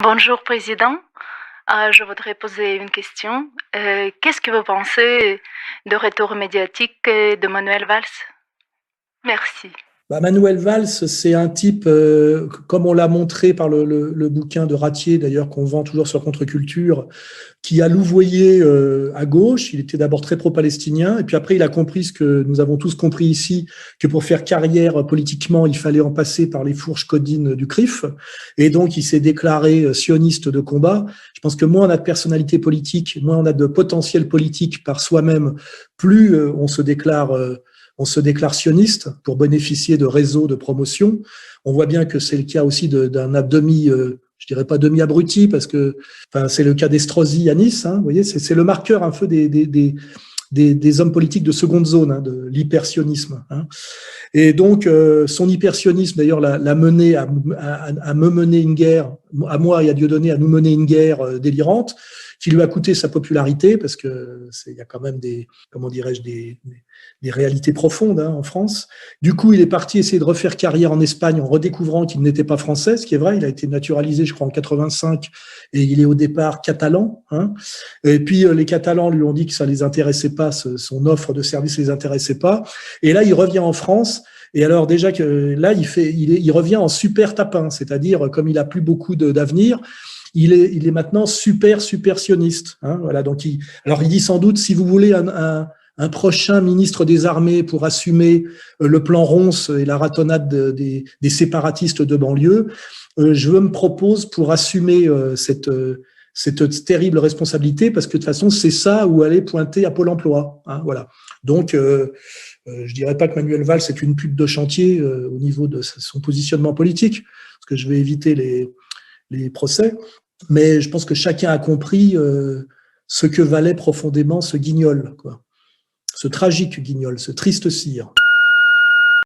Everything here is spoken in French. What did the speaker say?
Bonjour, Président. Je voudrais poser une question. Qu'est-ce que vous pensez de retour médiatique de Manuel Valls? Merci. Manuel Valls, c'est un type, comme on l'a montré par le bouquin de Ratier, d'ailleurs, qu'on vend toujours sur Contre-Culture, qui a louvoyé à gauche. Il était d'abord très pro-palestinien, et puis après, il a compris ce que nous avons tous compris ici, que pour faire carrière politiquement, il fallait en passer par les fourches codines du CRIF, et donc il s'est déclaré sioniste de combat. Je pense que moins on a de personnalité politique, moins on a de potentiel politique par soi-même, plus on se déclare sioniste pour bénéficier de réseaux de promotion. On voit bien que c'est le cas aussi d'un je dirais pas demi-abruti, parce que c'est le cas d'Estrosi à Nice. Vous voyez, c'est le marqueur un peu des hommes politiques de seconde zone, de l'hypersionisme. Et donc, son hypersionisme, d'ailleurs, l'a mené à me mener une guerre, à moi et à Dieudonné, à nous mener une guerre délirante, qui lui a coûté sa popularité, parce que il y a quand même des réalités profondes en France. Du coup, il est parti essayer de refaire carrière en Espagne en redécouvrant qu'il n'était pas français, ce qui est vrai. Il a été naturalisé, je crois, en 85, et il est au départ catalan. Et puis, les Catalans lui ont dit que ça les intéressait pas, son offre de service les intéressait pas. Et là, il revient en France. Et alors déjà que là, il revient en super tapin, c'est-à-dire comme il a plus beaucoup d'avenir. Il est maintenant super sioniste. Voilà. Donc, il dit sans doute, si vous voulez un prochain ministre des Armées pour assumer le plan Ronce et la ratonnade des séparatistes de banlieue, je me propose pour assumer cette terrible responsabilité, parce que de toute façon, c'est ça où aller pointer à Pôle emploi. Voilà. Donc, je dirais pas que Manuel Valls est une pute de chantier au niveau de son positionnement politique, parce que je vais éviter les procès, mais je pense que chacun a compris ce que valait profondément ce Guignol, ce tragique Guignol, ce triste cire.